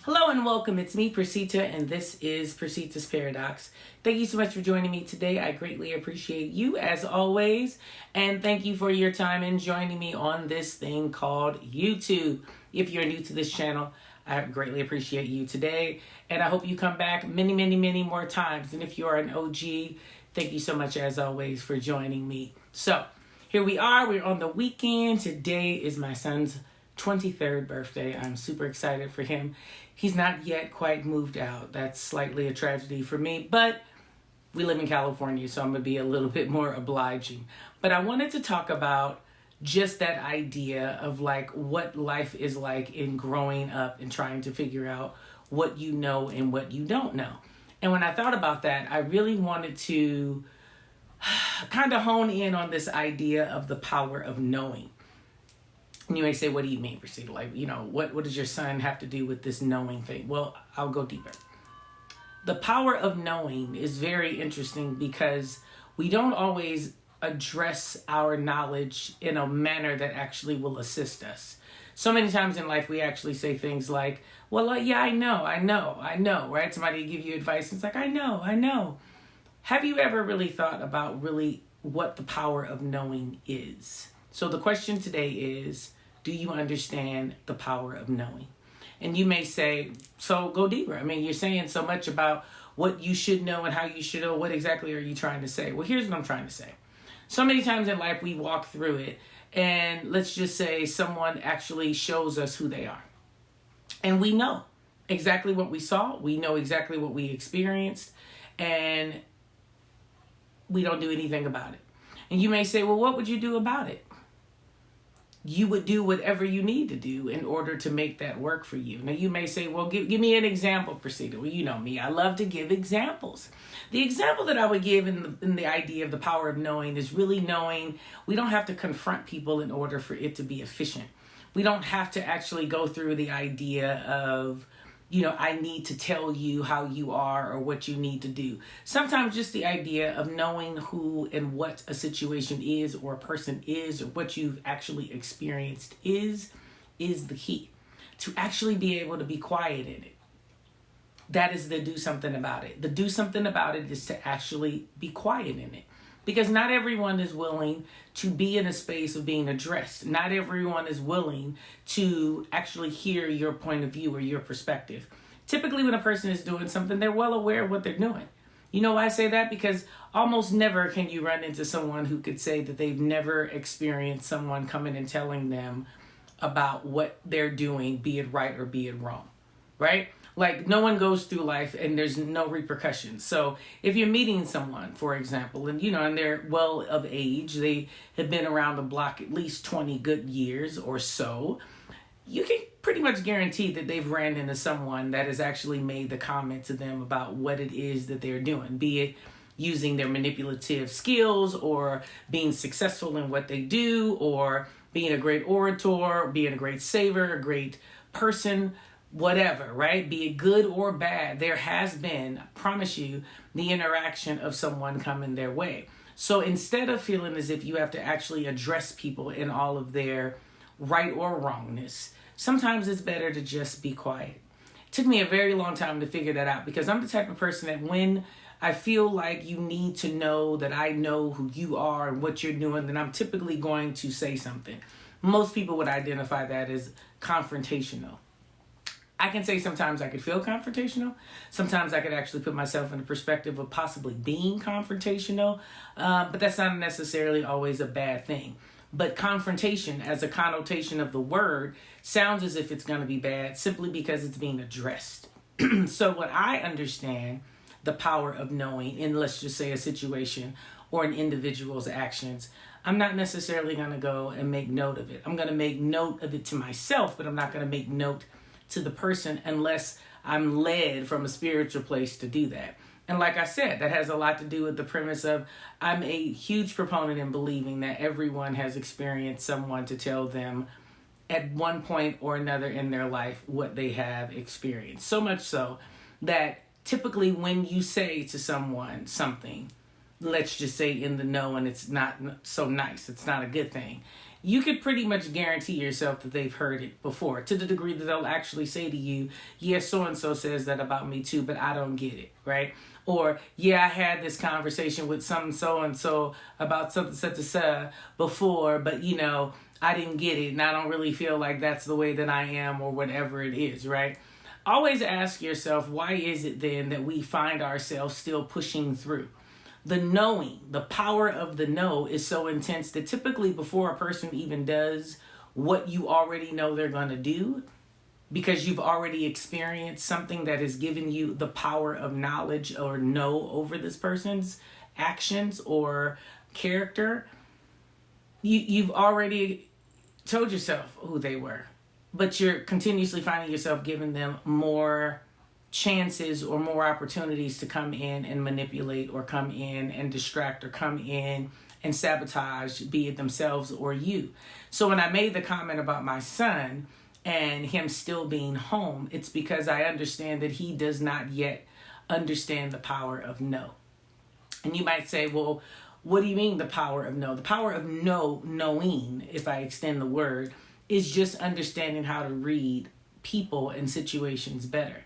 Hello and welcome. It's me, Percita, and this is Percita's Paradox. Thank you so much for joining me today. I greatly appreciate you as always. And thank you for your time in joining me on this thing called YouTube. If you're new to this channel, I greatly appreciate you today. And I hope you come back many more times. And if you are an OG, thank you so much as always for joining me. So here we are. We're on the weekend. Today is my son's 23rd birthday. I'm super excited for him. He's not yet quite moved out. That's slightly a tragedy for me, but we live in California, so I'm going to be a little bit more obliging. But I wanted to talk about just that idea of like what life is like in growing up and trying to figure out what you know and what you don't know. And when I thought about that, I really wanted to kind of hone in on this idea of the power of knowing. And you may say, what do you mean, Priscilla? Like, what does your son have to do with this knowing thing? Well, I'll go deeper. The power of knowing is very interesting because we don't always address our knowledge in a manner that actually will assist us. So many times in life, we actually say things like, well, yeah, I know, right? Somebody give you advice. And it's like, I know. Have you ever really thought about really what the power of knowing is? So the question today is, do you understand the power of knowing? And you may say, so go deeper. I mean, you're saying so much about what you should know and how you should know. What exactly are you trying to say? Well, here's what I'm trying to say. So many times in life, we walk through it, and let's just say someone actually shows us who they are. And we know exactly what we saw. We know exactly what we experienced, and we don't do anything about it. And you may say, well, what would you do about it? You would do whatever you need to do in order to make that work for you. Now, you may say, well, give me an example, Priscilla. Well, you know me. I love to give examples. The example that I would give in the idea of the power of knowing is really knowing we don't have to confront people in order for it to be efficient. We don't have to actually go through the idea of, I need to tell you how you are or what you need to do. Sometimes just the idea of knowing who and what a situation is or a person is or what you've actually experienced is the key. To actually be able to be quiet in it. That is the do something about it. The do something about it is to actually be quiet in it. Because not everyone is willing to be in a space of being addressed. Not everyone is willing to actually hear your point of view or your perspective. Typically, when a person is doing something, they're well aware of what they're doing. You know why I say that? Because almost never can you run into someone who could say that they've never experienced someone coming and telling them about what they're doing, be it right or be it wrong, right? Like, no one goes through life and there's no repercussions. So if you're meeting someone, for example, and they're well of age, they have been around the block at least 20 good years or so, you can pretty much guarantee that they've ran into someone that has actually made the comment to them about what it is that they're doing, be it using their manipulative skills or being successful in what they do or being a great orator, being a great saver, a great person, whatever, right? Be it good or bad, there has been, I promise you, the interaction of someone coming their way. So instead of feeling as if you have to actually address people in all of their right or wrongness, sometimes it's better to just be quiet. It took me a very long time to figure that out because I'm the type of person that when I feel like you need to know that I know who you are and what you're doing, then I'm typically going to say something. Most people would identify that as confrontational. I can say sometimes I could feel confrontational. Sometimes I could actually put myself in the perspective of possibly being confrontational. But that's not necessarily always a bad thing. But confrontation as a connotation of the word sounds as if it's going to be bad simply because it's being addressed. So what I understand the power of knowing in, let's just say, a situation or an individual's actions, I'm not necessarily going to go and make note of it. I'm going to make note of it to myself, but I'm not going to make note to the person unless I'm led from a spiritual place to do that. And like I said, that has a lot to do with the premise of I'm a huge proponent in believing that everyone has experienced someone to tell them at one point or another in their life what they have experienced. So much so that typically when you say to someone something, let's just say in the know and it's not so nice, it's not a good thing, you could pretty much guarantee yourself that they've heard it before, to the degree that they'll actually say to you, yes, so-and-so says that about me too, but I don't get it, right? Or, yeah, I had this conversation with some so-and-so about something such as before, but, I didn't get it, and I don't really feel like that's the way that I am, or whatever it is, right? Always ask yourself, why is it then that we find ourselves still pushing through? The knowing, the power of the know is so intense that typically before a person even does what you already know they're going to do, because you've already experienced something that has given you the power of knowledge or know over this person's actions or character, you've already told yourself who they were. But you're continuously finding yourself giving them more chances or more opportunities to come in and manipulate, or come in and distract, or come in and sabotage, be it themselves or you. So when I made the comment about my son and him still being home, it's because I understand that he does not yet understand the power of no. And you might say, well, what do you mean the power of no? The power of knowing, if I extend the word, is just understanding how to read people and situations better.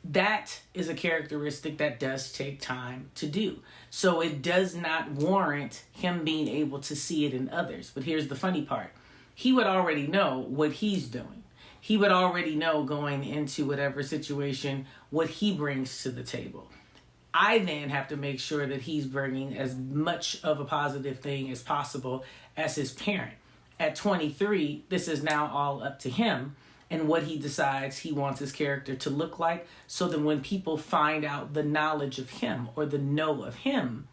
That is a characteristic that does take time to do. So it does not warrant him being able to see it in others. But here's the funny part. He would already know what he's doing. He would already know going into whatever situation what he brings to the table. I then have to make sure that he's bringing as much of a positive thing as possible as his parent. At 23, this is now all up to him and what he decides he wants his character to look like, so that when people find out the knowledge of him or the know of him,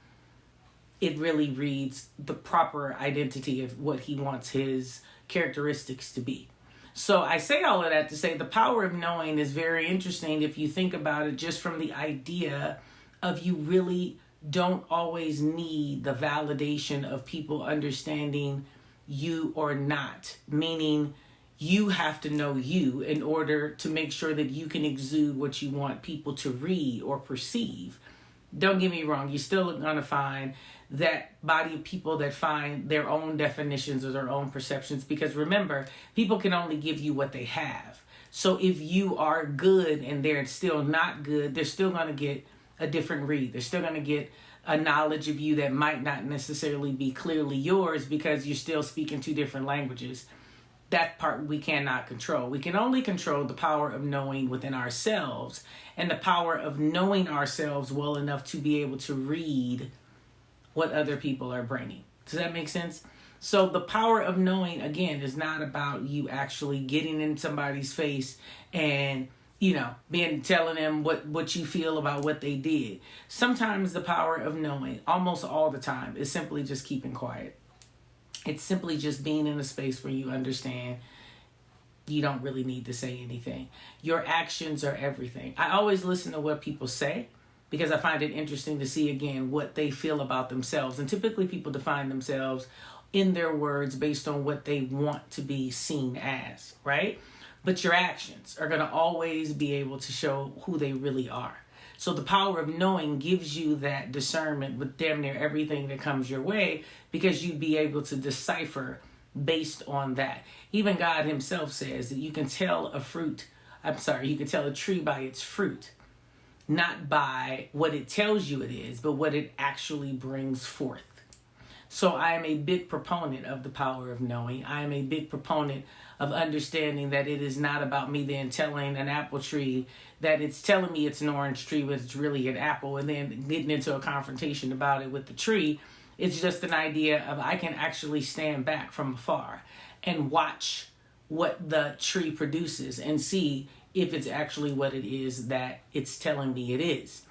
it really reads the proper identity of what he wants his characteristics to be. So I say all of that to say the power of knowing is very interesting if you think about it, just from the idea of you really don't always need the validation of people understanding you or not. Meaning you have to know you in order to make sure that you can exude what you want people to read or perceive. Don't get me wrong, you're still going to find that body of people that find their own definitions or their own perceptions, because remember, people can only give you what they have. So if you are good and they're still not good, they're still going to get a different read. They're still going to get a knowledge of you that might not necessarily be clearly yours, because you're still speaking two different languages. That part we cannot control. We can only control the power of knowing within ourselves, and the power of knowing ourselves well enough to be able to read what other people are bringing. Does that make sense? So the power of knowing, again, is not about you actually getting in somebody's face and, telling them what you feel about what they did. Sometimes the power of knowing, almost all the time, is simply just keeping quiet. It's simply just being in a space where you understand you don't really need to say anything. Your actions are everything. I always listen to what people say, because I find it interesting to see, again, what they feel about themselves. And typically people define themselves in their words based on what they want to be seen as, right? But your actions are going to always be able to show who they really are. So the power of knowing gives you that discernment with damn near everything that comes your way, because you'd be able to decipher based on that. Even God himself says that you can tell a tree by its fruit, not by what it tells you it is, but what it actually brings forth. So I am a big proponent of the power of knowing. I am a big proponent of understanding that it is not about me then telling an apple tree that it's telling me it's an orange tree, but it's really an apple, and then getting into a confrontation about it with the tree. It's just an idea of I can actually stand back from afar and watch what the tree produces and see if it's actually what it is that it's telling me it is.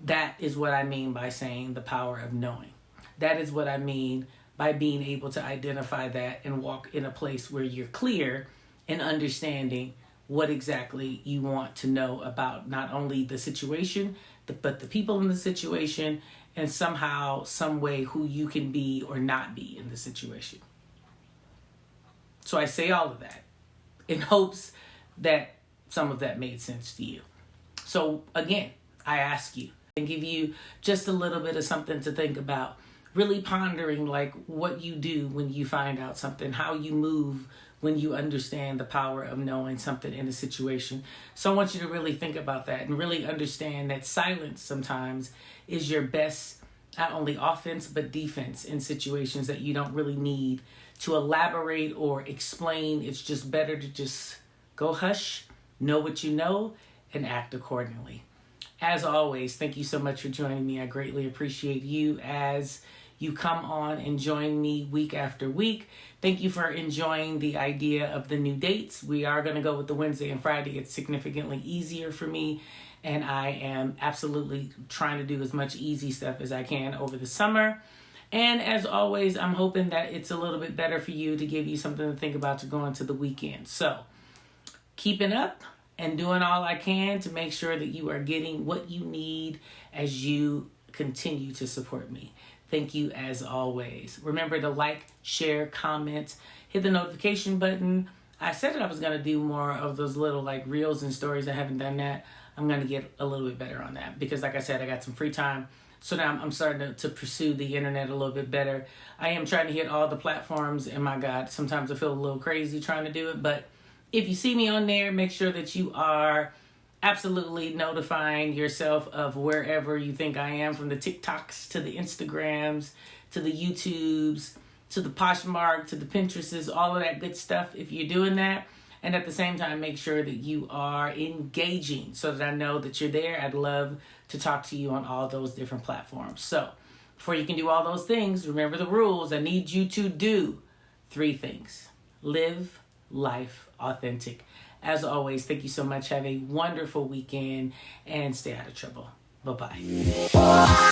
That is what I mean by saying the power of knowing. That is what I mean by being able to identify that and walk in a place where you're clear in understanding what exactly you want to know about not only the situation, but the people in the situation, and somehow, some way, who you can be or not be in the situation. So I say all of that in hopes that some of that made sense to you. So again, I ask you and give you just a little bit of something to think about. really pondering like what you do when you find out something, how you move when you understand the power of knowing something in a situation. So I want you to really think about that and really understand that silence sometimes is your best, not only offense, but defense in situations that you don't really need to elaborate or explain. It's just better to just go hush, know what you know, and act accordingly. As always, thank you so much for joining me. I greatly appreciate you as you come on and join me week after week. Thank you for enjoying the idea of the new dates. We are going to go with the Wednesday and Friday. It's significantly easier for me, and I am absolutely trying to do as much easy stuff as I can over the summer. And as always, I'm hoping that it's a little bit better for you to give you something to think about to go into the weekend. So, keeping up and doing all I can to make sure that you are getting what you need as you continue to support me. Thank you as always. Remember to like, share, comment, hit the notification button. I said that I was going to do more of those little like reels and stories. I haven't done that. I'm going to get a little bit better on that because like I said, I got some free time. So now I'm starting to pursue the internet a little bit better. I am trying to hit all the platforms, and my God, sometimes I feel a little crazy trying to do it. But if you see me on there, make sure that you are absolutely notifying yourself of wherever you think I am, from the TikToks to the Instagrams to the YouTubes to the Poshmark to the Pinterests, all of that good stuff. If you're doing that, and at the same time, make sure that you are engaging so that I know that you're there. I'd love to talk to you on all those different platforms. So before you can do all those things, remember the rules. I need you to do 3 things. Live life authentic. As always, thank you so much. Have a wonderful weekend and stay out of trouble. Bye-bye.